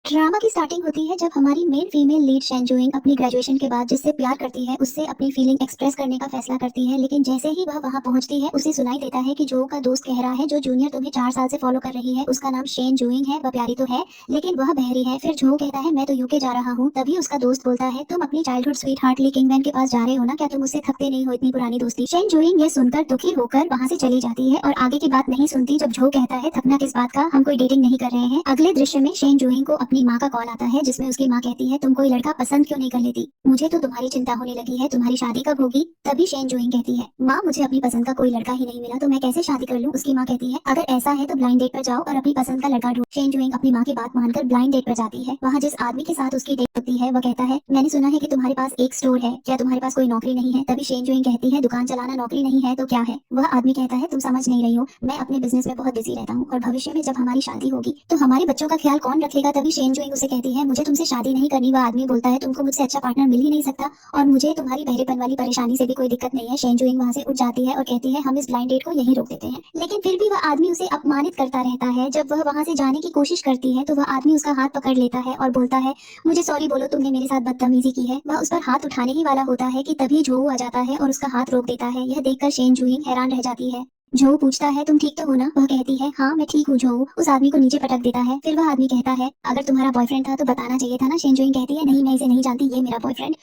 Drama की starting होती है जब हमारी मेन फीमेल लीड शेनजोइंग अपनी ग्रेजुएशन के बाद जिससे प्यार करती है उससे अपनी फीलिंग एक्सप्रेस करने का फैसला करती है। लेकिन जैसे ही वह वहां पहुंचती है उसे सुनाई देता है कि जो का दोस्त कह रहा है जो जूनियर तुम्हें 4 साल से फॉलो कर रही है उसका नाम शेन जोइंग है। वह प्यारी तो है लेकिन वह बहरी है। फिर जो कहता है मैं तो यूके जा रहा हूँ। तभी उसका दोस्त बोलता है तुम अपनी चाइल्डहुड स्वीट हार्ट ली किंगमैन के पास जा रहे हो ना, क्या तुम उससे थकते नहीं हो इतनी पुरानी दोस्ती। शेन जोइंग ये सुनकर दुखी होकर वहां से चली जाती है और आगे की बात नहीं सुनती। जब जो कहता है थकना किस बात का, हम कोई डेटिंग नहीं कर रहे हैं। अगले दृश्य में शेन जोइंग को अपनी माँ का कॉल आता है जिसमें उसकी माँ कहती है तुम कोई लड़का पसंद क्यों नहीं कर लेती, मुझे तो तुम्हारी चिंता होने लगी है, तुम्हारी शादी कब होगी। तभी शेन जोइंग कहती है माँ मुझे अपनी पसंद का कोई लड़का ही नहीं मिला तो मैं कैसे शादी कर लूँ। उसकी माँ कहती है अगर ऐसा है तो ब्लाइंड डेट पर जाओ और अपनी पसंद का लड़का ढूंढ। शेन जोइंग अपनी माँ की बात मानकर ब्लाइंड डेट पर जाती है। वहाँ जिस आदमी के साथ उसकी डेट होती है वह कहता है मैंने सुना है कि तुम्हारे पास एक स्टोर है, क्या तुम्हारे पास कोई नौकरी नहीं है। तभी शेन जोइंग कहती है दुकान चलाना नौकरी नहीं है तो क्या है। वह आदमी कहता है तुम समझ नहीं रही हो, मैं अपने बिजनेस में बहुत बिजी रहता हूँ और भविष्य में जब हमारी शादी होगी तो हमारे बच्चों का ख्याल कौन रखेगा। तभी शेन जोइंग उसे कहती है मुझे तुमसे शादी नहीं करनी। वह आदमी बोलता है तुमको मुझसे अच्छा पार्टनर मिल ही नहीं सकता और मुझे तुम्हारी बहरेपन वाली परेशानी से भी कोई दिक्कत नहीं है। शेन जोइंग वहाँ से उठ जाती है और कहती है हम इस ब्लाइंड डेट को यहीं रोक देते हैं। लेकिन फिर भी वह आदमी उसे अपमानित करता रहता है। जब वह वहाँ से जाने की कोशिश करती है तो वह आदमी उसका हाथ पकड़ लेता है और बोलता है मुझे सॉरी बोलो, तुमने मेरे साथ बदतमीजी की है। वह उस पर हाथ उठाने ही वाला होता है कि तभी जो आ जाता है और उसका हाथ रोक देता है। यह देखकर शेन जोइंग हैरान रह जाती है। जो पूछता है तुम ठीक तो हो ना। वह कहती है हाँ मैं ठीक हूँ। जो उस आदमी को नीचे पटक देता है। फिर वह आदमी कहता है अगर तुम्हारा बॉयफ्रेंड था तो बताना चाहिए था ना। शेन जोइंग कहती है नहीं मैं इसे नहीं जानती, ये मेरा बॉयफ्रेंड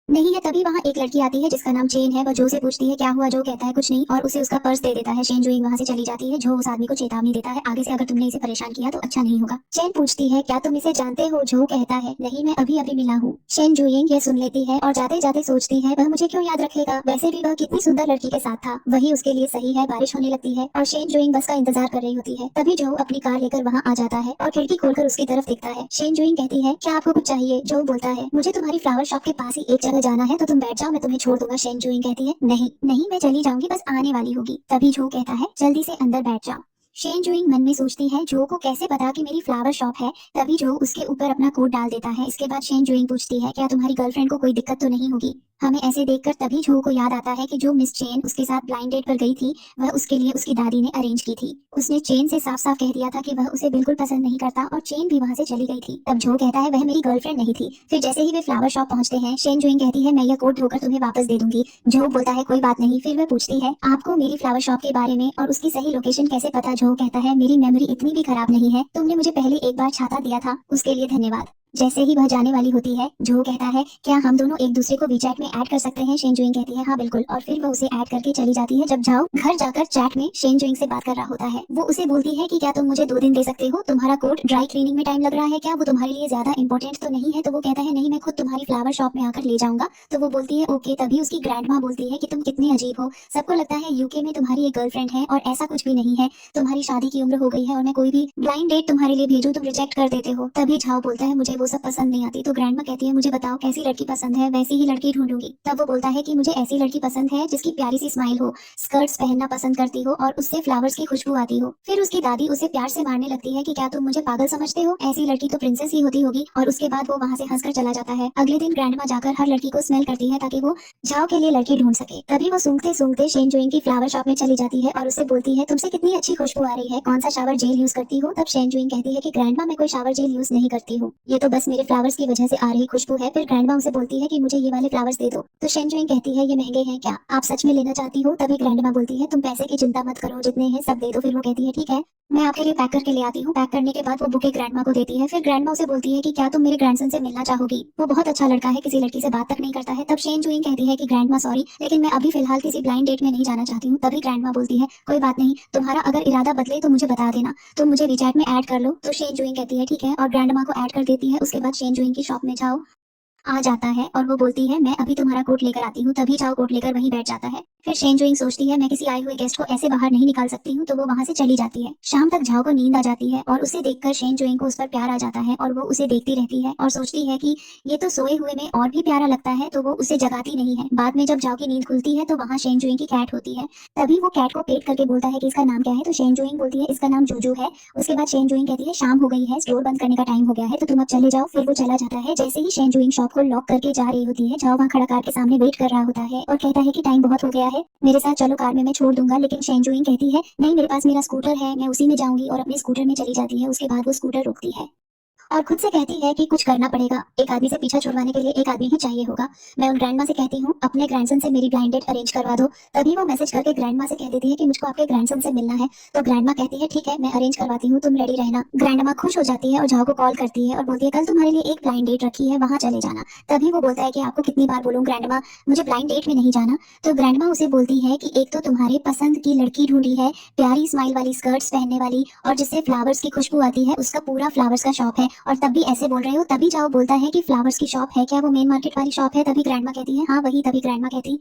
नहीं है। तभी वहाँ एक लड़की आती है जिसका नाम चेन है। वह जो से पूछती है क्या हुआ। जो कहता है कुछ नहीं और उसे उसका पर्स दे देता है। शेन जोइंग वहाँ से चली जाती है। जो उस आदमी को चेतावनी देता है आगे से अगर तुमने इसे परेशान किया तो अच्छा नहीं होगा। चेन पूछती है क्या तुम इसे जानते हो। जो कहता है नहीं मैं अभी अभी मिला हूँ। शेन जोइंग ये सुन लेती है और जाते जाते सोचती है वह मुझे क्यों याद रखेगा, वैसे भी वह कितनी सुंदर लड़की के साथ था, वही उसके लिए सही है। बारिश होने लगती है और शेन जोइंग बस का इंतजार कर रही होती है। तभी जो अपनी कार लेकर वहाँ आ जाता है और खिड़की खोलकर उसकी तरफ दिखता है। शेन जोइंग कहती है क्या आपको कुछ चाहिए। जो बोलता है मुझे तुम्हारी फ्लावर शॉप के पास ही एक जगह जाना है तो तुम बैठ जाओ, मैं तुम्हें छोड़ दूंगा। शेन जोइंग कहती है नहीं नहीं मैं चली जाऊंगी, बस आने वाली होगी। तभी जो कहता है जल्दी से अंदर बैठ जाओ। शेन जोइंग मन में सोचती है जो को कैसे पता कि मेरी फ्लावर शॉप है। तभी जो उसके ऊपर अपना कोट डाल देता है। इसके बाद शेन जोइंग पूछती है क्या तुम्हारी गर्लफ्रेंड को कोई दिक्कत तो नहीं होगी। हमें ऐसे देखकर तभी जो को याद आता है कि जो मिस चेन उसके साथ ब्लाइंड डेट पर गई थी वह उसके लिए उसकी दादी ने अरेंज की थी। उसने चेन से साफ साफ कह दिया था कि वह उसे बिल्कुल पसंद नहीं करता और चेन भी वहां से चली गई थी। तब जो कहता है वह मेरी गर्लफ्रेंड नहीं थी। फिर जैसे ही वे फ्लावर शॉप पहुंचते हैं शेन जोइंग कहती है मैं यह कोट धोकर तुम्हें वापस दे दूंगी। जो बोलता है कोई बात नहीं। फिर वह पूछती है आपको मेरी फ्लावर शॉप के बारे में और उसकी सही लोकेशन कैसे पता। जो कहता है मेरी मेमोरी इतनी भी खराब नहीं है, तुमने मुझे पहले एक बार छाता दिया था उसके लिए धन्यवाद। जैसे ही वह जाने वाली होती है जो कहता है क्या हम दोनों एक दूसरे को वीचैट में ऐड कर सकते हैं। शेन जोइंग कहती है हाँ बिल्कुल और फिर वह उसे ऐड करके चली जाती है। जब जाओ घर जाकर चैट में शेन जोइंग से बात कर रहा होता है। वो उसे बोलती है कि क्या तुम मुझे 2 दिन दे सकते हो, तुम्हारा कोट ड्राई क्लीनिंग में टाइम लग रहा है क्या, वो तुम्हारे लिए ज्यादा इंपॉर्टेंट तो नहीं है। तो वो कहता है नहीं मैं खुद तुम्हारी फ्लावर शॉप में आकर ले जाऊंगा। तो वो बोलती है ओके। तभी उसकी ग्रैंड माँ बोलती है कि तुम कितनी अजीब हो, सबको लगता है यूके में तुम्हारी एक गर्लफ्रेंड है और ऐसा कुछ भी नहीं है, तुम्हारी शादी की उम्र हो गई है और मैं कोई भी ब्लाइंड डेट तुम्हारे लिए भेजूं तुम रिजेक्ट कर देते हो। तभी झाओ बोलता है मुझे वो सब पसंद नहीं आती। तो ग्रैंड माँ कहती है मुझे बताओ कैसी लड़की पसंद है, वैसी ही लड़की ढूंढूंगी। तब वो बोलता है कि मुझे ऐसी लड़की पसंद है जिसकी प्यारी सी स्माइल हो, स्कर्ट्स पहनना पसंद करती हो और उससे फ्लावर्स की खुशबू आती हो। फिर उसकी दादी उसे प्यार से मारने लगती है कि क्या तुम मुझे पागल समझते हो, ऐसी लड़की तो प्रिंसेस ही होती होगी। और उसके बाद वो वहाँ से हंसकर चला जाता है। अगले दिन ग्रैंड माँ जाकर हर लड़की को स्मेल करती है ताकि वो झाओ के लिए लड़की ढूंढ सके। तभी वो सूंघते सूंघते शेन जोइंग की फ्लावर शॉप में चली जाती है और उससे बोलती है तुमसे कितनी अच्छी खुशबू आ रही है, कौन सा शावर जेल यूज करती हो। तब शेन जोइंग कहती है कि ग्रैंड माँ मैं कोई शावर जेल यूज नहीं करती हूँ, ये तो बस मेरे फ्लावर्स की वजह से आ रही खुशबू है। फिर ग्रैंड माँ उसे बोलती है कि मुझे ये वाले फ्लावर्स दे दो। तो शेन जोइंग कहती है ये महंगे हैं क्या, आप सच में लेना चाहती हो। तभी ग्रैंड माँ बोलती है तुम पैसे की चिंता मत करो, जितने हैं सब दे दो। फिर वो कहती है ठीक है मैं आपके लिए पैक करके ले आती हूँ। पैक करने के बाद वो बुके ग्रैंड माँ को देती है। फिर ग्रैंड माँ उसे बोलती है कि क्या तुम मेरे ग्रैंडसन से मिलना चाहोगी, वो बहुत अच्छा लड़का है, किसी लड़की से बात तक नहीं करता है। तब शेन जोइंग कहती है कि ग्रैंड माँ सॉरी लेकिन मैं अभी फिलहाल किसी ब्लाइंड डेट में नहीं जाना चाहती हूँ। तभी ग्रैंड माँ बोलती है कोई बात नहीं, तुम्हारा अगर इरादा बदले तो मुझे बता देना, तुम मुझे विचैट में ऐड कर लो। तो शेन जोइंग कहती है ठीक है और ग्रैंड माँ को ऐड कर देती है। उसके बाद शेन जोइंग की शॉप में जाओ आ जाता है और वो बोलती है मैं अभी तुम्हारा कोट लेकर आती हूँ। तभी जाओ कोट लेकर वहीं बैठ जाता है। फिर शेन जोइंग सोचती है मैं किसी आए हुए गेस्ट को ऐसे बाहर नहीं निकाल सकती हूँ, तो वो वहां से चली जाती है। शाम तक झाओ को नींद आ जाती है और उसे देखकर शेन जोइंग को उस पर प्यार आ जाता है और वो उसे देखती रहती है और सोचती है कि ये तो सोए हुए में और भी प्यारा लगता है, तो वो उसे जगाती नहीं है। बाद में जब झाओ की नींद खुलती है तो वहाँ शेन जोइंग की कैट होती है। तभी वो कैट को पेट करके बोलता है कि इसका नाम क्या है। तो शेन जोइंग बोलती है इसका नाम जूजू है। उसके बाद शेन जोइंग कहती है शाम हो गई है, स्टोर बंद करने का टाइम हो गया है, तो तुम अब चले जाओ। फिर वो चला जाता है। जैसे ही शेन जोइंग शॉप को लॉक करके जा रही होती है झाओ वहाँ खड़ा कार के सामने वेट कर रहा होता है और कहता है कि टाइम बहुत हो गया है, मेरे साथ चलो कार में, मैं छोड़ दूंगा। लेकिन शेन जोइंग कहती है नहीं मेरे पास मेरा स्कूटर है, मैं उसी में जाऊंगी और अपने स्कूटर में चली जाती है। उसके बाद वो स्कूटर रोकती है और खुद से कहती है कि कुछ करना पड़ेगा, एक आदमी से पीछा छुड़वाने के लिए एक आदमी ही चाहिए होगा। मैं उन ग्रैंडमा से कहती हूँ अपने ग्रैंडसन से मेरी ब्लाइंड डेट अरेंज करवा दो। तभी वो मैसेज करके ग्रैंडमा से कह देती है कि मुझको आपके ग्रैंडसन से मिलना है। तो ग्रैंडमा कहती है ठीक है मैं अरेंज करवाती हूँ, तुम रेडी रहना। ग्रैंडमा खुश हो जाती है और झाओ को कॉल करती है और बोलती है कल तुम्हारे लिए एक ब्लाइंड डेट रखी है, वहां चले जाना। तभी वो बोलता है कि आपको कितनी बार बोलूं ग्रैंडमा, मुझे ब्लाइंड डेट में नहीं जाना। तो ग्रैंडमा उसे बोलती है कि एक तो तुम्हारे पसंद की लड़की ढूंढी है, प्यारी स्माइल वाली स्कर्ट्स पहनने वाली और जिससे फ्लावर्स की खुशबू आती है, उसका पूरा फ्लावर्स का शॉप है और तब भी ऐसे बोल रहे हो। तभी जाओ बोलता है कि फ्लावर्स की शॉप है क्या, वो मेन मार्केट वाली शॉप है? तभी ग्रैंडमा कहती है हाँ वही। तभी ग्रैंडमा कहती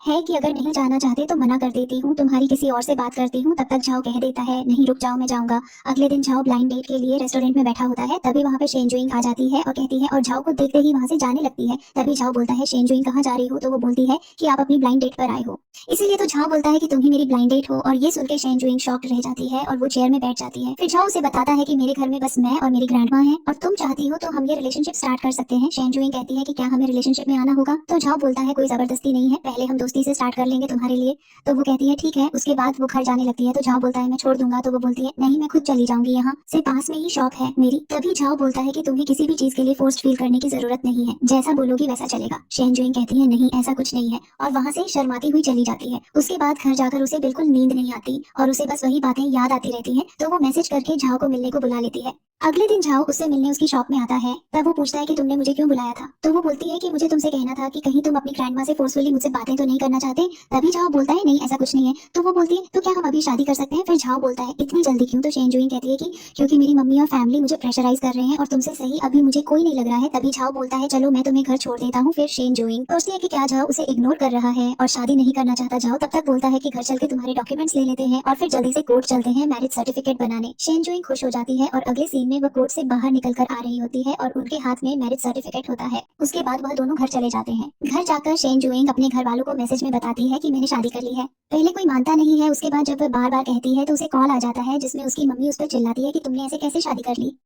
है कि अगर नहीं जाना चाहते तो मना कर देती हूँ, तुम्हारी किसी और से बात करती हूँ। तब तक झाओ कह देता है नहीं रुक जाओ मैं जाऊंगा। अगले दिन झाओ ब्लाइंड डेट के लिए रेस्टोरेंट में बैठा होता है। तभी वहाँ पे शेनजुइंग आ जाती है और कहती है और झाओ को देखते ही वहाँ से जाने लगती है। तभी झाओ बोलता है शेनजुइंग कहाँ जा रही हो? तो वो बोलती है कि आप अपनी ब्लाइंड डेट पर आए हो। इसीलिए तो झाओ बोलता है कि तुम ही मेरी ब्लाइंड डेट हो। और ये सुन के शेनजुइंग शॉक्ड रह जाती है और वो चेयर में बैठ जाती है। फिर झाओ उसे बताता है कि मेरे घर में बस मैं और मेरी ग्रैंडमा है और तुम चाहती हो तो हम ये रिलेशनशिप स्टार्ट कर सकते हैं। शेनजुइंग कहती है कि क्या हमें रिलेशनशिप में आना होगा? तो झाओ बोलता है कोई जबरदस्ती नहीं है, पहले हम दोस्ती से स्टार्ट कर लेंगे तुम्हारे लिए। तो वो कहती है ठीक है। उसके बाद वो घर जाने लगती है तो झाओ बोलता है मैं छोड़ दूंगा। तो वो बोलती है नहीं मैं खुद चली जाऊंगी, यहाँ से पास में ही शॉप है मेरी। तभी झाओ बोलता है कि तुम्हें किसी भी चीज के लिए फोर्स्ड फील करने की जरूरत नहीं है, जैसा बोलोगी वैसा चलेगा। शेनजुइंग कहती है नहीं ऐसा कुछ नहीं है और वहां से शर्माती हुई चली जाती है। उसके बाद घर जाकर उसे बिल्कुल नींद नहीं आती और उसे बस वही बातें याद आती रहती है। तो वो मैसेज करके झाओ को मिलने को बुला लेती है। अगले दिन झाओ उससे मिलने उसकी शॉप में आता है। तब वो पूछता है कि तुमने मुझे क्यों बुलाया था? तो वो बोलती है कि मुझे तुमसे कहना था कि कहीं तुम अपनी ग्रैंडमा से फोर्सफुली मुझसे बातें तो नहीं करना चाहते। तभी झाओ बोलता है नहीं ऐसा कुछ नहीं है। तो वो बोलती है तो क्या हम अभी शादी कर सकते हैं? फिर झाओ बोलता है इतनी जल्दी क्यों? तो शेनजुइंग कहती है कि क्योंकि मेरी मम्मी और फैमिली मुझे प्रेशराइज कर रहे हैं और तुमसे सही अभी मुझे कोई नहीं लग रहा है। तभी झाओ बोलता है चलो मैं तुम्हें घर छोड़ देता हूँ। फिर शेनजुइंग सोचती है कि क्या झाओ उसे इग्नोर कर रहा है और शादी नहीं करना चाहता। झाओ तब तक बोलता है कि घर चल के तुम्हारे डॉक्यूमेंट्स ले लेते हैं और फिर जल्दी से कोर्ट चलते हैं मैरिज सर्टिफिकेट बनाने। शेनजुइंग खुश हो जाती है और अगले सीन में वो कोर्ट से बाहर निकल कर आ रही होती है और उनके हाथ में मैरिज सर्टिफिकेट होता है। उसके बाद वह दोनों घर चले जाते हैं। घर जाकर शेनजुइंग अपने घर वालों को मैसेज में बताती है कि मैंने शादी कर ली है। पहले कोई मानता नहीं है, उसके बाद जब वह बार बार कहती है तो उसे कॉल आ जाता है जिसमें उसकी मम्मी उस पर चिल्लाती है कि तुमने ऐसे कैसे शादी कर ली।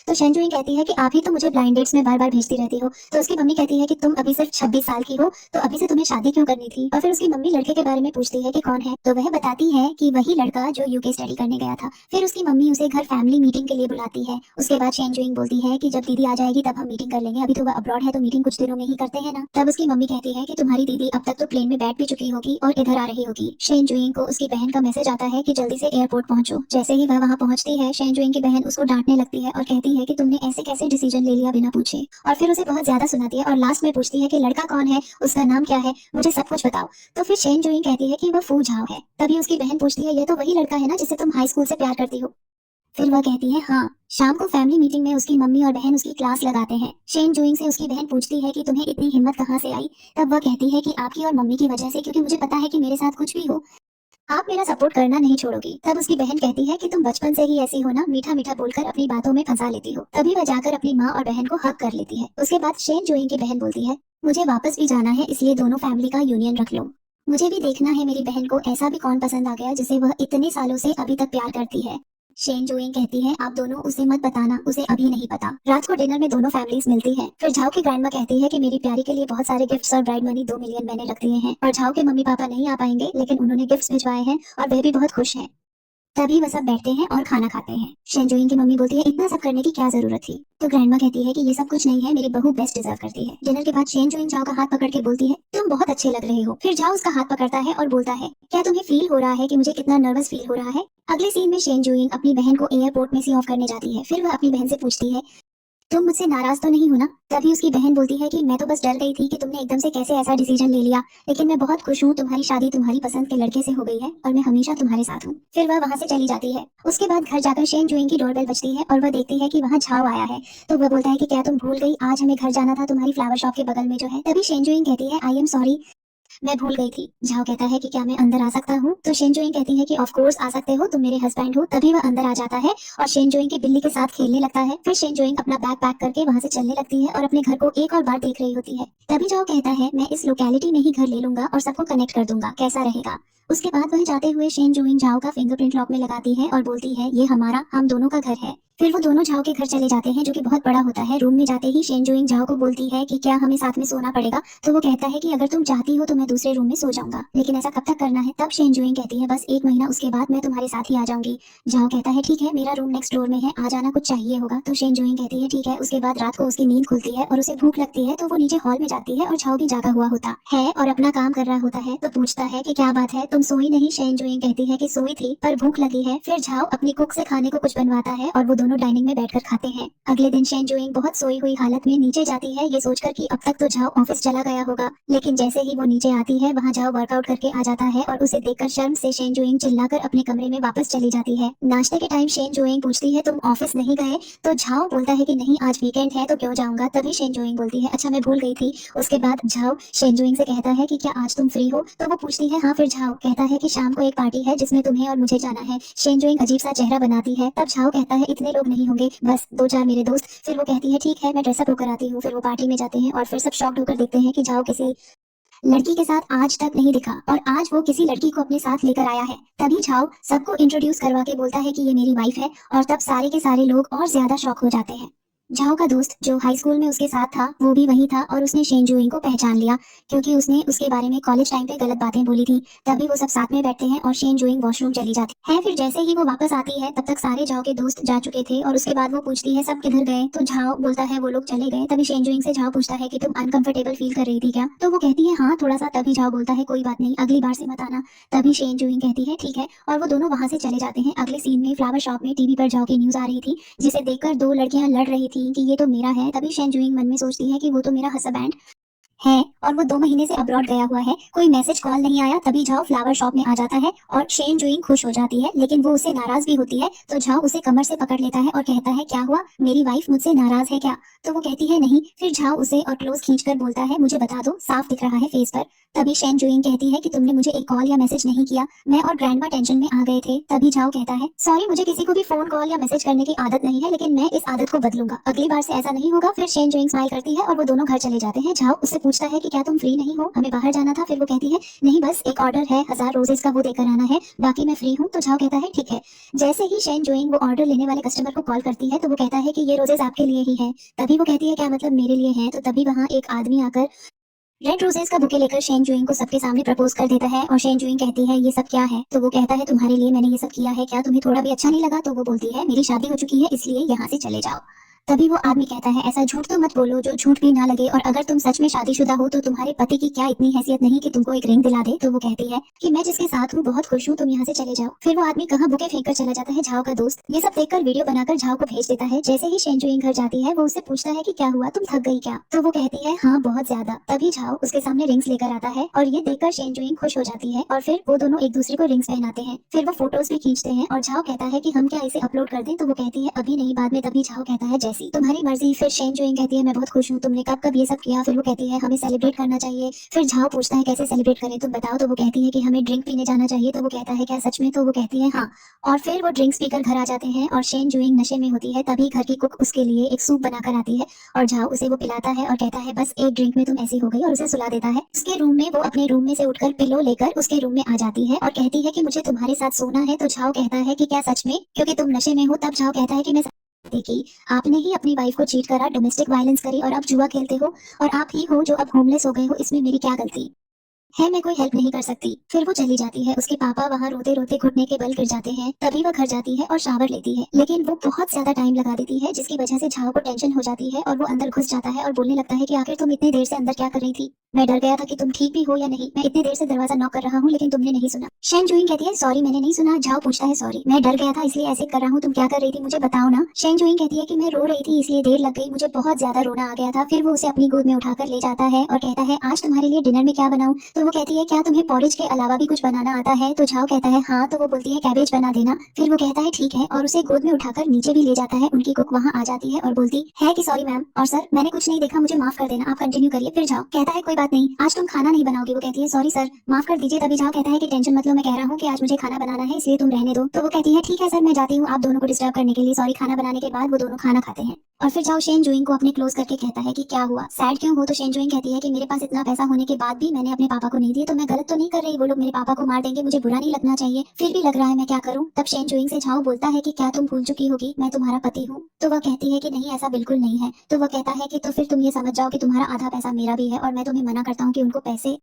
तो शेनजुइंग कहती है कि आप ही तो मुझे ब्लाइंड डेट्स में बार बार भेजती रहती हो। तो उसकी मम्मी कहती है कि तुम अभी सिर्फ 26 साल की हो तो अभी से तुम्हें शादी क्यों करनी थी? और फिर उसकी मम्मी लड़के के बारे में पूछती है कि कौन है? तो वह बताती है कि वही लड़का जो यूके स्टडी करने गया था। फिर उसकी मम्मी उसे घर फैमिली मीटिंग के लिए बुलाती है। उसके बाद शेनजुइंग बोलती है कि जब दीदी आ जाएगी तब हम मीटिंग कर लेंगे, अभी तो वह अब्रॉड है तो मीटिंग कुछ दिनों में ही करते हैं ना। तब उसकी मम्मी कहती है कि तुम्हारी दीदी अब तक तो प्लेन में बैठ भी चुकी होगी और इधर आ रही होगी। शेनजुइंग को उसकी बहन का मैसेज आता है कि जल्दी से एयरपोर्ट पहुंचो। जैसे ही वह वहां पहुंचती है शेनजुइंग की बहन उसको डांटने लगती है और कहती है कि तुमने ऐसे कैसे डिसीजन ले लिया बिना पूछे। और फिर उसे बहुत ज्यादा सुनाती है और लास्ट में पूछती है कि लड़का कौन है, उसका नाम क्या है, मुझे सब कुछ बताओ। तो फिर शेनजुइंग कहती है कि वह फू झाओ है। तभी उसकी बहन पूछती है ये तो वही लड़का है ना जिससे तुम हाई स्कूल से प्यार करती हो? फिर वह कहती है हाँ। शाम को फैमिली मीटिंग में उसकी मम्मी और बहन उसकी क्लास लगाते हैं। शेनजुइंग से उसकी बहन पूछती है कि तुम्हें इतनी हिम्मत कहाँ से आई? तब वह कहती है कि आपकी और मम्मी की वजह से, क्योंकि मुझे पता है कि मेरे साथ कुछ भी हो आप मेरा सपोर्ट करना नहीं छोड़ोगी। तब उसकी बहन कहती है कि तुम बचपन से ही ऐसी हो ना, मीठा मीठा बोलकर अपनी बातों में फंसा लेती हो। तभी वह जाकर अपनी माँ और बहन को हक कर लेती है। उसके बाद शेनजुइंग की बहन बोलती है मुझे वापस भी जाना है, इसलिए दोनों फैमिली का यूनियन रख लो। मुझे भी देखना है मेरी बहन को ऐसा भी कौन पसंद आ गया जिसे वह इतने सालों से अभी तक प्यार करती है। शेनजुइंग कहती है आप दोनों उसे मत बताना, उसे अभी नहीं पता। रात को डिनर में दोनों फैमिलीज मिलती हैं। फिर झाओ की ग्रैंडमा कहती है कि मेरी प्यारी के लिए बहुत सारे गिफ्ट्स और ब्राइड मनी 2 मिलियन मैंने रख दिए हैं और झाओ के मम्मी पापा नहीं आ पाएंगे लेकिन उन्होंने गिफ्ट्स भिजवाए हैं और वह भी बहुत खुश है। तभी वह सब बैठते हैं और खाना खाते हैं। शेनजुइंग की मम्मी बोलती है इतना सब करने की क्या जरूरत थी? तो ग्रैंडमा कहती है कि ये सब कुछ नहीं है, मेरी बहू बेस्ट डिजर्व करती है। डिनर के बाद शेनजुइंग झाओ का हाथ पकड़ के बोलती है तुम बहुत अच्छे लग रहे हो। फिर झाओ उसका हाथ पकड़ता है और बोलता है क्या तुम्हें फील हो रहा है कि मुझे कितना नर्वस फील हो रहा है? अगले सीन में शेनजुइंग अपनी बहन को एयरपोर्ट में सी ऑफ करने जाती है। फिर वह अपनी बहन से पूछती है तुम मुझसे नाराज तो नहीं हो ना? तभी उसकी बहन बोलती है कि मैं तो बस डर गई थी कि तुमने एकदम से कैसे ऐसा डिसीजन ले लिया, लेकिन मैं बहुत खुश हूँ, तुम्हारी शादी तुम्हारी पसंद के लड़के से हो गई है और मैं हमेशा तुम्हारे साथ हूँ। फिर वह वहाँ से चली जाती है। उसके बाद घर जाकर शेनजुइंग की डोरबेल बजती है और वह देखती है कि वहाँ झाओ आया है। तो वह बोलता है कि क्या तुम भूल गई, आज हमें घर जाना था तुम्हारी फ्लावर शॉप के बगल में जो है। तभी शेनजुइंग कहती है आई एम सॉरी, मैं भूल गई थी। झाओ कहता है कि क्या मैं अंदर आ सकता हूँ? तो शेनजुइंग कहती है कि ऑफ कोर्स आ सकते हो, तुम मेरे हस्बैंड हो। तभी वह अंदर आ जाता है और शेनजुइंग की बिल्ली के साथ खेलने लगता है। फिर शेनजुइंग अपना बैग पैक करके वहां से चलने लगती है और अपने घर को एक और बार देख रही होती है। तभी झाओ कहता है मैं इस लोकेलिटी में ही घर ले लूंगा और सबको कनेक्ट कर दूंगा, कैसा रहेगा? उसके बाद वह जाते हुए शेन जुइंग झाओ का फिंगरप्रिंट लॉक में लगाती है और बोलती है ये हमारा हम दोनों का घर है। फिर वो दोनों झाओ के घर चले जाते हैं जो कि बहुत बड़ा होता है। रूम में जाते ही शेन जुइंग झाओ को बोलती है कि क्या हमें साथ में सोना पड़ेगा, तो वो कहता है कि अगर तुम चाहती हो तो मैं दूसरे रूम में सो जाऊंगा, लेकिन ऐसा कब तक करना है। तब शेन जुइंग कहती है बस 1 महीना, उसके बाद मैं तुम्हारे साथ ही आ जाऊंगी। झाओ कहता है ठीक है, मेरा रूम नेक्स्ट डोर में है, आ जाना, कुछ चाहिए होगा। तो शेन जुइंग कहती है ठीक है। उसके बाद रात को उसकी नींद खुलती है और उसे भूख लगती है, तो वो नीचे हॉल में जाती है और झाओ भी जागा हुआ होता है और अपना काम कर रहा होता है। तो पूछता है कि क्या बात है, तुम सोई नहीं। शेन जुइंग कहती है कि सोई थी पर भूख लगी है। फिर झाओ अपनी कुक से खाने को कुछ बनवाता है और वो दोनों डाइनिंग में बैठकर खाते हैं। अगले दिन शेन जुइंग बहुत सोई हुई हालत में नीचे जाती है, ये सोचकर कि अब तक तो झाओ ऑफिस चला गया होगा, लेकिन जैसे ही वो नीचे आती है वहाँ झाओ वर्कआउट करके आ जाता है और उसे देखकर शर्म से शेन जुइंग चिल्लाकर अपने कमरे में वापस चली जाती है। नाश्ते के टाइम शेन जुइंग पूछती है तुम ऑफिस नहीं गए, तो झाओ बोलता है कि नहीं, आज वीकेंड है तो क्यों जाऊंगा। तभी शेन जुइंग बोलती है अच्छा मैं भूल गई थी। उसके बाद झाओ शेन जुइंग से कहता है कि क्या आज तुम फ्री हो, तो वो पूछती है हाँ। फिर झाओ कहता है कि शाम को एक पार्टी है जिसमें तुम्हें और मुझे जाना है। शेन जुइंग अजीब सा चेहरा बनाती है। तब झाओ कहता है इतने लोग नहीं होंगे, बस 2-4 मेरे दोस्त। फिर वो कहती है ठीक है, मैं ड्रेसअप होकर आती हूँ। फिर वो पार्टी में जाते हैं और फिर सब शॉक्ड होकर देखते हैं कि झाओ किसी लड़की के साथ आज तक नहीं दिखा और आज वो किसी लड़की को अपने साथ लेकर आया है। तभी झाओ सबको इंट्रोड्यूस करवा के बोलता है कि ये मेरी वाइफ है और तब सारे के सारे लोग और ज्यादा शॉक हो जाते हैं। झाओ का दोस्त जो हाई स्कूल में उसके साथ था वो भी वही था और उसने शेन जुइंग को पहचान लिया क्योंकि उसने उसके बारे में कॉलेज टाइम पे गलत बातें बोली थी। तभी वो सब साथ में बैठते हैं और शेन जुइंग वॉशरूम चली जाती है। फिर जैसे ही वो वापस आती है तब तक सारे झाओ के दोस्त जा चुके थे और उसके बाद वो पूछती है सब किधर गए, तो झाओ बोलता है वो लोग चले गए। तभी शेन जुइंग से झाओ पूछता है कि तुम अनकंफर्टेबल फील कर रही थी क्या, तो वो कहती है हाँ थोड़ा सा। तभी झाओ बोलता है कोई बात नहीं, अगली बार से मत आना। तभी शेन जुइंग कहती है ठीक है और वो दोनों वहां से चले जाते हैं। अगले सीन में फ्लावर शॉप में टीवी पर झाओ की न्यूज आ रही थी जिसे देखकर 2 लड़कियां लड़ रही थी कि ये तो मेरा है। तभी शेन जुइंग मन में सोचती है कि वो तो मेरा हस्बैंड है और वो 2 महीने से अब्रॉड गया हुआ है, कोई मैसेज कॉल नहीं आया। तभी झाओ फ्लावर शॉप में आ जाता है और शेन जुइंग खुश हो जाती है, लेकिन वो उससे नाराज भी होती है। तो झाओ उसे कमर से पकड़ लेता है और कहता है क्या हुआ, मेरी वाइफ मुझसे नाराज है क्या, तो वो कहती है नहीं। फिर झाओ उसे और क्लोज खींचकर बोलता है मुझे बता दो, साफ दिख रहा है फेस पर। तभी शेन जुइंग कहती है कि तुमने मुझे एक कॉल या मैसेज नहीं किया, मैं और ग्रैंडमा टेंशन में आ गए थे। तभी झाओ कहता है सॉरी, मुझे किसी को भी फोन कॉल या मैसेज करने की आदत नहीं है, लेकिन मैं इस आदत को बदलूंगा, अगली बार से ऐसा नहीं होगा। फिर शेन जुइंग स्माइल करती है और वो दोनों घर चले जाते हैं। झाओ उससे पूछता है कि क्या तुम फ्री नहीं हो, हमें बाहर जाना था। फिर वो कहती है नहीं, बस एक ऑर्डर है 1000 रोजेस का, वो देकर आना है, बाकी मैं फ्री हूँ। तो झाओ कहता है ठीक है। जैसे ही शेन जुइंग वो ऑर्डर लेने वाले कस्टमर को कॉल करती है तो वो कहता है कि ये रोजेस आपके लिए ही है। तभी वो कहती है क्या मतलब मेरे लिए है, तो तभी वहाँ एक आदमी आकर रेड रोजेस का बुके लेकर शेन जुइंग को सबके सामने प्रपोज कर देता है और शेन जुइंग कहती है ये सब क्या है, तो वो कहता है तुम्हारे लिए मैंने ये सब किया है, क्या तुम्हें थोड़ा भी अच्छा नहीं लगा, तो वो बोलती है मेरी शादी हो चुकी है इसलिए यहाँ से चले जाओ। तभी वो आदमी कहता है ऐसा झूठ तो मत बोलो जो झूठ भी ना लगे, और अगर तुम सच में शादीशुदा हो तो तुम्हारे पति की क्या इतनी हैसियत नहीं कि तुमको एक रिंग दिला दे, तो वो कहती है कि मैं जिसके साथ हूँ बहुत खुश हूँ, तुम यहाँ से चले जाओ। फिर वो आदमी कहाँ बुके फेंक कर चला जाता है झाओ का दोस्त। ये सब देखकर वीडियो बनाकर झाओ को भेज देता है। जैसे ही शेन जुइंग घर जाती है वो उससे पूछता है कि क्या हुआ, तुम थक गई क्या, तो वो कहती है हाँ बहुत ज्यादा। तभी झाओ उसके सामने रिंग्स लेकर आता है और ये देखकर शेन जुइंग खुश हो जाती है और फिर वो दोनों एक दूसरे को रिंग्स पहनाते हैं। फिर वो फोटोज भी खींचते हैं और झाओ कहता है कि हम क्या इसे अपलोड कर दें, तो वो कहती है अभी नहीं, बाद में। तभी झाओ कहता है जैसी तुम्हारी मर्जी। फिर शेन जुइंग कहती है मैं बहुत खुश हूँ, तुमने कब कब ये सब किया। फिर वो कहती है हमें सेलिब्रेट करना चाहिए। फिर झाओ पूछता है कैसे सेलिब्रेट करें तुम बताओ, तो वो कहती है कि हमें ड्रिंक पीने जाना चाहिए। तो वो कहता है क्या सच में, तो वो कहती है हाँ। और फिर वो ड्रिंक्स पीकर घर आ जाते हैं और शेन जुइंग नशे में होती है। तभी घर की कुक उसके लिए एक सूप बनाकर आती है और झाओ उसे वो पिलाता है और कहता है बस एक ड्रिंक में तुम ऐसी हो गई, और उसे सुला देता है। उसके रूम में वो अपने रूम में से उठकर पिलो लेकर उसके रूम में आ जाती है और कहती है कि मुझे तुम्हारे साथ सोना है। तो झाओ कहता है कि क्या सच में, क्योंकि तुम नशे में हो। तब झाओ कहता है कि मैं देखी, आपने ही अपनी वाइफ को चीट करा, डोमेस्टिक वायलेंस करी और अब जुआ खेलते हो, और आप ही हो जो अब होमलेस हो गए हो, इसमें मेरी क्या गलती है, मैं कोई हेल्प नहीं कर सकती। फिर वो चली जाती है। उसके पापा वहाँ रोते रोते घुटने के बल गिर जाते हैं। तभी वो घर जाती है और शावर लेती है, लेकिन वो बहुत ज्यादा टाइम लगा देती है जिसकी वजह से झाओ को टेंशन हो जाती है और वो अंदर घुस जाता है और बोलने लगता है कि आखिर तुम इतनी देर से अंदर क्या कर रही थी, मैं डर गया था कि तुम ठीक भी हो या नहीं, मैं इतनी देर से दरवाजा नॉक कर रहा हूँ लेकिन तुमने नहीं सुना। शेन जुइंग कहती है सॉरी मैंने नहीं सुना। झाओ पूछता है सॉरी, मैं डर गया था इसलिए ऐसे कर रहा हूँ, तुम क्या कर रही थी मुझे बताओ ना। शेन जुइंग कहती है कि मैं रो रही थी इसलिए देर लग गई, मुझे बहुत ज्यादा रोना आ गया था। फिर वो उसे अपनी गोद में उठाकर ले जाता है और कहता है आज तुम्हारे लिए डिनर में क्या बनाऊं, तो वो कहती है क्या तुम्हें पॉरेज के अलावा भी कुछ बनाना आता है, तो झाओ कहता है हाँ। तो वो बोलती है कैबेज बना देना। फिर वो कहता है ठीक है और उसे गोद में उठाकर नीचे भी ले जाता है। उनकी कुक वहाँ आ जाती है और बोलती है कि सॉरी मैम, और सर मैंने कुछ नहीं देखा, मुझे माफ कर देना, आप कंटिन्यू करिए। फिर झाओ कहता है कोई बात नहीं, आज तुम खाना नहीं बनाओगी। वो कहती है सॉरी सर, माफ कर दीजिए। तभी झाओ कहता है कि टेंशन मत लो, मैं कह रहा हूँ कि आज मुझे खाना बनाना है इसलिए तुम रहने दो। तो वो कहती है ठीक है सर, मैं जाती हूँ आप दोनों को डिस्टर्ब करने के लिए। सॉरी। खाना बनाने के बाद वो दोनों खाना खाते हैं और फिर जाओ शेन जुइंग को अपने क्लोज करके कहता है कि क्या हुआ, सैड क्यों हो। तो शेन जुइंग कहती है कि मेरे पास इतना पैसा होने के बाद भी मैंने अपने पापा को नहीं दिए, तो मैं गलत तो नहीं कर रही। वो लोग मेरे पापा को मार देंगे, मुझे बुरा नहीं लगना चाहिए, फिर भी लग रहा है, मैं क्या करूं। तब शेन जुइंग से झाओ बोलता है कि क्या तुम भूल चुकी होगी, मैं तुम्हारा पति हूँ। तो वह कहती है कि नहीं ऐसा बिल्कुल नहीं है। तो वह कहता है कि तो फिर तुम ये समझ जाओ कि तुम्हारा आधा पैसा मेरा भी है और मैं तुम्हें मना करता हूँ कि उनको पैसे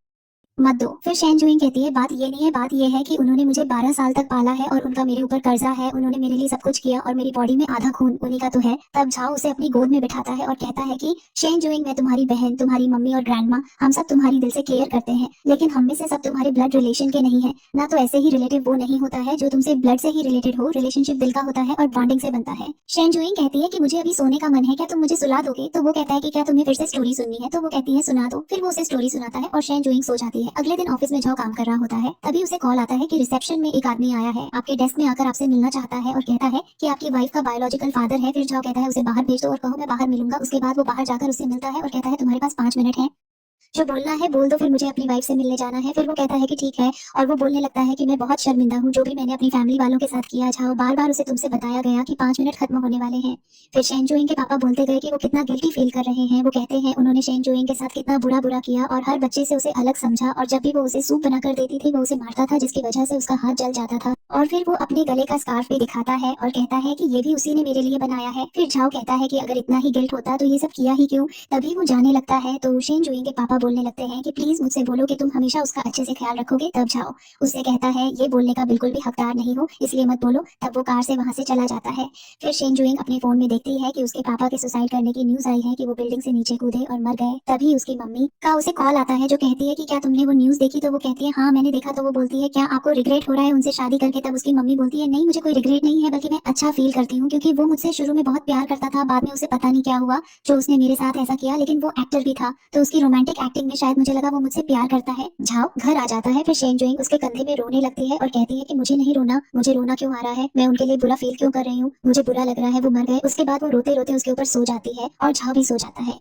मत दो। फिर शेन जुइंग कहती है बात ये नहीं है, बात ये है कि उन्होंने मुझे 12 साल तक पाला है और उनका मेरे ऊपर कर्जा है, उन्होंने मेरे लिए सब कुछ किया और मेरी बॉडी में आधा खून उन्हीं का तो है। तब झाओ उसे अपनी गोद में बिठाता है और कहता है कि शेन जुइंग, मैं तुम्हारी बहन, तुम्हारी मम्मी और ग्रैंड माँ, हम सब तुम्हारी दिल से केयर करते हैं, लेकिन हम में से सब तुम्हारे ब्लड रिलेशन के नहीं है ना। तो ऐसे ही रिलेटिव वो नहीं होता है जो तुमसे ब्लड से ही रिलेटेड हो। रिलेशनशिप दिल का होता है और बॉन्डिंग से बनता है। शेन जुइंग कहती है कि मुझे अभी सोने का मन है, क्या तुम मुझे सुला दोगे। तो वो कहता है कि क्या तुम्हें फिर से स्टोरी सुननी है। तो वो कहती है सुना दो। फिर वो उसे स्टोरी सुनाता है और शेन जुइंग सो जाती है। अगले दिन ऑफिस में जाओ काम कर रहा होता है, तभी उसे कॉल आता है कि रिसेप्शन में एक आदमी आया है, आपके डेस्क में आकर आपसे मिलना चाहता है और कहता है कि आपकी वाइफ का बायोलॉजिकल फादर है। फिर जाओ कहता है उसे बाहर भेज दो और कहो मैं बाहर मिलूंगा। उसके बाद वो बाहर जाकर उससे मिलता है और कहता है तुम्हारे पास 5 मिनट है, जो बोलना है बोल दो, फिर मुझे अपनी वाइफ से मिलने जाना है। फिर वो कहता है कि ठीक है और वो बोलने लगता है कि मैं बहुत शर्मिंदा हूँ जो भी मैंने अपनी फैमिली वालों के साथ किया। जाओ बार बार उसे तुमसे बताया गया कि 5 मिनट खत्म होने वाले हैं। फिर शेन जुइंग के पापा बोलते गए कि वो कितना गिल्टी फील कर रहे हैं। वो कहते हैं उन्होंने शेन जुइंग के साथ कितना बुरा बुरा किया और हर बच्चे से उसे अलग समझा और जब भी वो उसे सूप बनाकर देती थी वो उसे मारता था, जिसकी वजह से उसका हाथ जल जाता था। और फिर वो अपने गले का स्कार्फ भी दिखाता है और कहता है कि ये भी उसी ने मेरे लिए बनाया है। फिर झाओ कहता है कि अगर इतना ही गिल्ट होता तो ये सब किया ही क्यों। तभी वो जाने लगता है तो शेन जुइंग के पापा बोलने लगते हैं कि प्लीज मुझसे बोलो कि तुम हमेशा उसका अच्छे से ख्याल रखोगे। तब झाओ उससे कहता है ये बोलने का बिल्कुल भी हकदार नहीं हो, इसलिए मत बोलो। तब वो कार से वहां से चला जाता है। फिर शेन जुइंग अपने फोन में देखती है कि उसके पापा के सुसाइड करने की न्यूज आई है कि वो बिल्डिंग से नीचे कूदे और मर गए। तभी उसकी मम्मी का उसे कॉल आता है जो कहती है कि क्या तुमने वो न्यूज देखी। तो वो कहती है हाँ मैंने देखा। तो वो बोलती है क्या आपको रिग्रेट हो रहा है उनसे शादी करके। तब उसकी मम्मी बोलती है नहीं मुझे कोई रिग्रेट नहीं है, बल्कि मैं अच्छा फील करती हूँ क्योंकि वो मुझसे शुरू में बहुत प्यार करता था, बाद में उसे पता नहीं क्या हुआ जो उसने मेरे साथ ऐसा किया, लेकिन वो एक्टर भी था तो उसकी रोमांटिक एक्टिंग में शायद मुझे लगा वो मुझसे प्यार करता है। झाओ घर आ जाता है। फिर शेन जुइंग उसके कंधे में रोने लगती है और कहती है कि मुझे नहीं रोना, मुझे रोना क्यों आ रहा है, मैं उनके लिए बुरा फील क्यों कर रही हूँ, मुझे बुरा लग रहा है वो मर गए। उसके बाद वो रोते रोते उसके ऊपर सो जाती है और झाओ भी सो जाता है।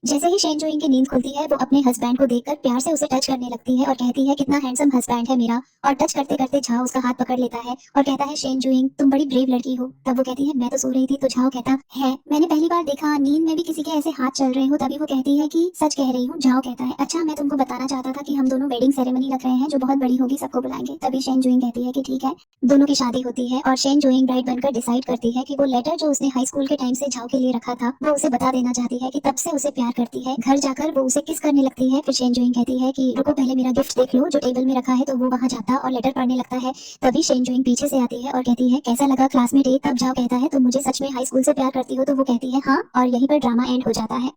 जैसे ही शेन जुइंग की नींद खुलती है वो अपने हस्बैंड को देखकर प्यार से उसे टच करने लगती है और कहती है कितना हैंडसम हस्बैंड है मेरा। और टच करते करते झाओ उसका हाथ पकड़ लेता है और कहता है शेन जुइंग तुम बड़ी ब्रेव लड़की हो। तब वो कहती है मैं तो सो रही थी। तो झाओ कहता है मैंने पहली बार देखा नींद में भी किसी के ऐसे हाथ चल रहे हो। तभी वो कहती है कि सच कह रही हूँ। झाओ कहता है अच्छा मैं तुमको बताना चाहता था कि हम दोनों वेडिंग सेरेमनी रख रहे हैं जो बहुत बड़ी होगी, सबको बुलाएंगे। तभी शेन जुइंग कहती है कि ठीक है। दोनों की शादी होती है और शेन जुइंग ब्राइड बनकर डिसाइड करती है कि वो लेटर जो उसने हाई स्कूल के टाइम से झाओ के लिए रखा था वो उसे बता देना चाहती है कि तब से उसे प्यार करती है। घर जाकर वो उसे किस करने लगती है। फिर शेन जुइंग कहती है कि रुको पहले मेरा गिफ्ट देख लो जो टेबल में रखा है। तो वो वहां जाता और लेटर पढ़ने लगता है। तभी शेन जुइंग पीछे से आती है और कहती है कैसा लगा क्लासमेट ए। तब झाओ कहता है तुम मुझे सच में हाई स्कूल से प्यार करती हो। तो वो कहती है हाँ, और यहीं पर ड्रामा एंड हो जाता है।